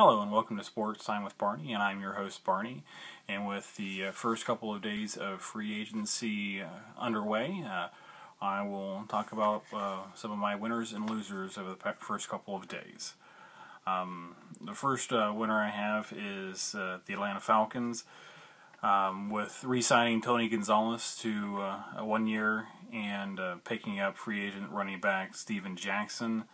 Hello and welcome to Sports Time with Barney, and I'm your host Barney. And with the first couple of days of free agency underway, I will talk about some of my winners and losers over the first couple of days. The first winner I have is the Atlanta Falcons, with resigning Tony Gonzales to a 1 year and picking up free agent running back Steven Jackson.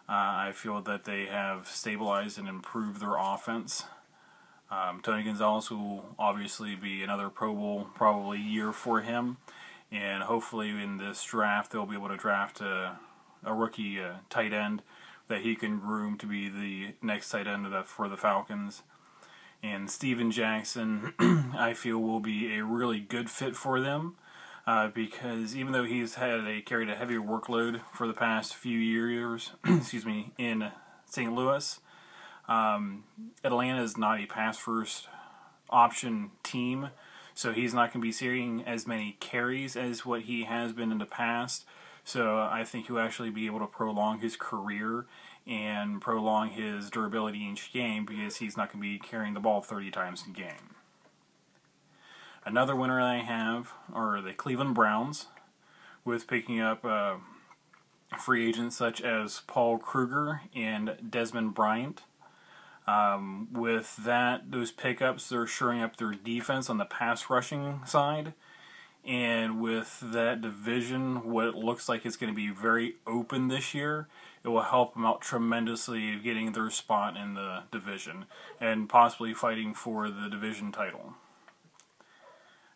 I feel that they have stabilized and improved their offense. Tony Gonzales will obviously be another Pro Bowl probably year for him, and hopefully in this draft they'll be able to draft a rookie tight end that he can groom to be the next tight end for the Falcons. And Steven Jackson, I feel, will be a really good fit for them. Because even though he's carried a heavy workload for the past few years, in St. Louis, Atlanta is not a pass-first option team, so he's not going to be seeing as many carries as what he has been in the past. So I think he'll actually be able to prolong his career and prolong his durability each game because he's not going to be carrying the ball 30 times a game. Another winner I have are the Cleveland Browns, with picking up free agents such as Kruger and Desmond Bryant. With those pickups, they're shoring up their defense on the pass rushing side. And with that division, what it looks like it's going to be very open this year, it will help them out tremendously getting their spot in the division and possibly fighting for the division title.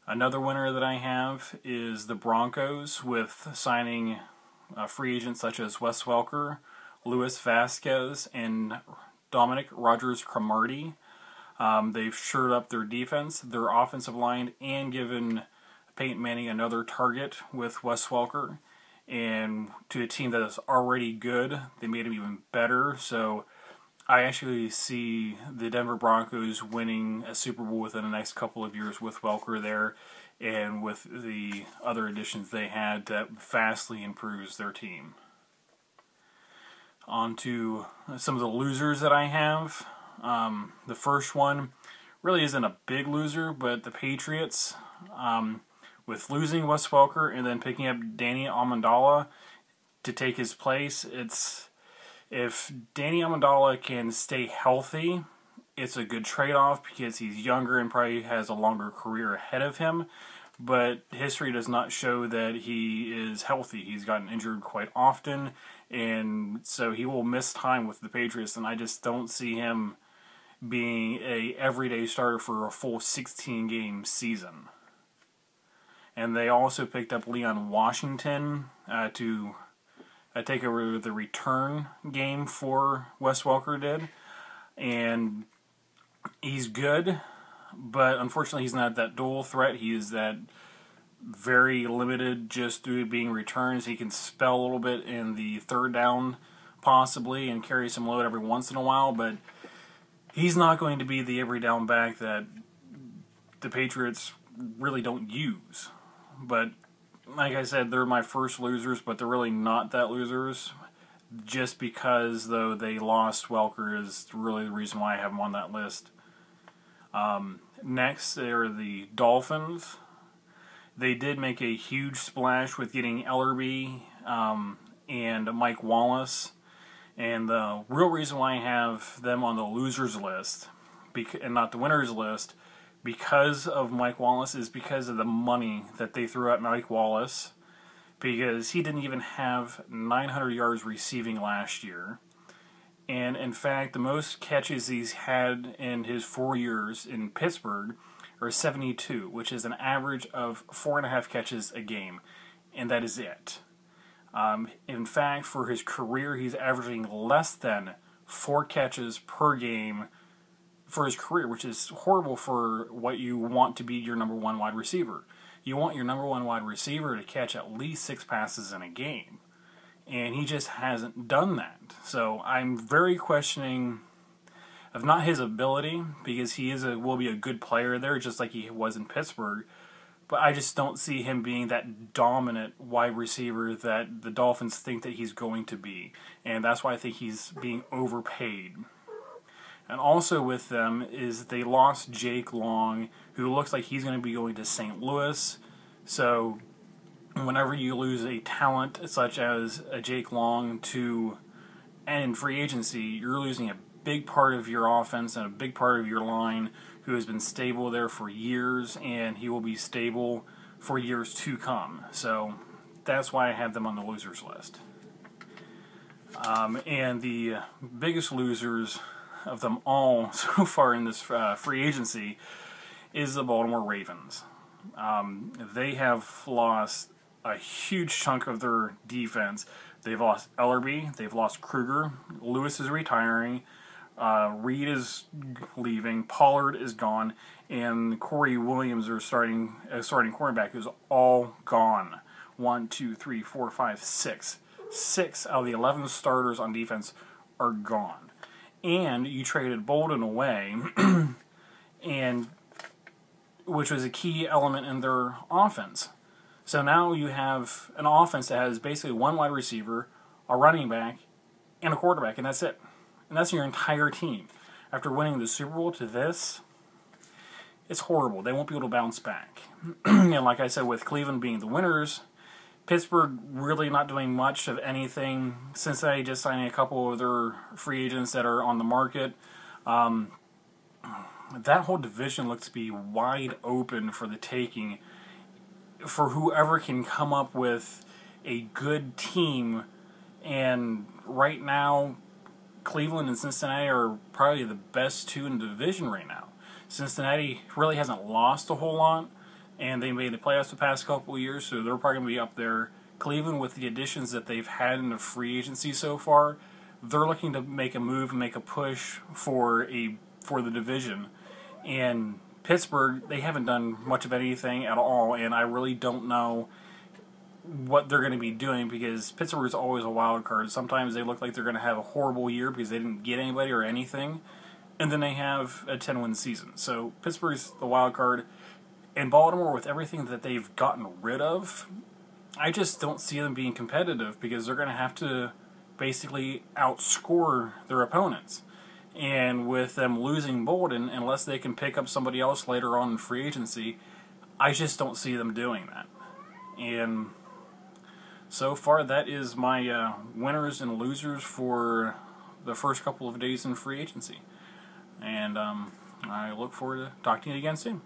Another winner that I have is the Broncos, with signing free agents such as Wes Welker, Vasquez, and Dominique Rogers-Cromartie. They've shored up their defense, their offensive line, and given Peyton Manning another target with Wes Welker. And to a team that is already good, they made him even better. So I actually see the Denver Broncos winning a Super Bowl within the next couple of years with Welker there, and with the other additions they had, that vastly improves their team. On to some of the losers that I have. The first one really isn't a big loser, but the Patriots, with losing Wes Welker and then picking up Amendola to take his place, if Amendola can stay healthy, it's a good trade-off because he's younger and probably has a longer career ahead of him. But history does not show that he is healthy. He's gotten injured quite often, and so he will miss time with the Patriots, and I just don't see him being a everyday starter for a full 16-game season. And they also picked up Leon Washignton to take over the return game for Wes Welker did. And he's good, but unfortunately he's not that dual threat. He is that very limited just through being returns. He can spell a little bit in the third down possibly and carry some load every once in a while, but he's not going to be the every down back that the Patriots really don't use. But like I said, they're my first losers, but they're really not that losers. Just because, though, they lost Welker is really the reason why I have them on that list. Next, there are the Dolphins. They did make a huge splash with getting Ellerbe and Mike Wallace. And the real reason why I have them on the losers list, and not the winners list, because of Mike Wallace, is because of the money that they threw at Mike Wallace, because he didn't even have 900 yards receiving last year. And in fact, the most catches he's had in his 4 years in Pittsburgh are 72, which is an average of 4.5 catches a game, and that is it. In fact, for his career, he's averaging less than 4 catches per game for his career, which is horrible for what you want to be your number one wide receiver. You want your number one wide receiver to catch at least 6 passes in a game, and he just hasn't done that. So I'm very questioning of not his ability, because he will be a good player there, just like he was in Pittsburgh, but I just don't see him being that dominant wide receiver that the Dolphins think that he's going to be, and that's why I think he's being overpaid. And also with them is they lost Jake Long, who looks like he's going to be going to St. Louis. So whenever you lose a talent such as a Jake Long and in free agency, you're losing a big part of your offense and a big part of your line who has been stable there for years, and he will be stable for years to come. So that's why I have them on the losers list. And the biggest losers of them all so far in this free agency is the Baltimore Ravens. They have lost a huge chunk of their defense. They've lost Ellerbe, they've lost Kruger, Lewis is retiring, Reed is leaving, Pollard is gone, and Corey Williams, their starting cornerback, is all gone. 1, 2, 3, 4, 5, 6. 6 out of the 11 starters on defense are gone. And you traded Boldin away, and which was a key element in their offense. So now you have an offense that has basically one wide receiver, a running back, and a quarterback, and that's it. And that's your entire team. After winning the Super Bowl to this, it's horrible. They won't be able to bounce back. And like I said, with Cleveland being the winners, Pittsburgh really not doing much of anything. Cincinnati just signing a couple of their free agents that are on the market. That whole division looks to be wide open for the taking for whoever can come up with a good team. And right now, Cleveland and Cincinnati are probably the best two in the division right now. Cincinnati really hasn't lost a whole lot, and they made the playoffs the past couple of years, so they're probably going to be up there. Cleveland, with the additions that they've had in the free agency so far, they're looking to make a move and make a push for the division. And Pittsburgh, they haven't done much of anything at all, and I really don't know what they're going to be doing, because Pittsburgh is always a wild card. Sometimes they look like they're going to have a horrible year because they didn't get anybody or anything, and then they have a 10-win season. So Pittsburgh's the wild card. And Baltimore, with everything that they've gotten rid of, I just don't see them being competitive, because they're going to have to basically outscore their opponents. And with them losing Boldin, unless they can pick up somebody else later on in free agency, I just don't see them doing that. And so far, that is my winners and losers for the first couple of days in free agency. And I look forward to talking to you again soon.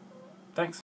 Thanks.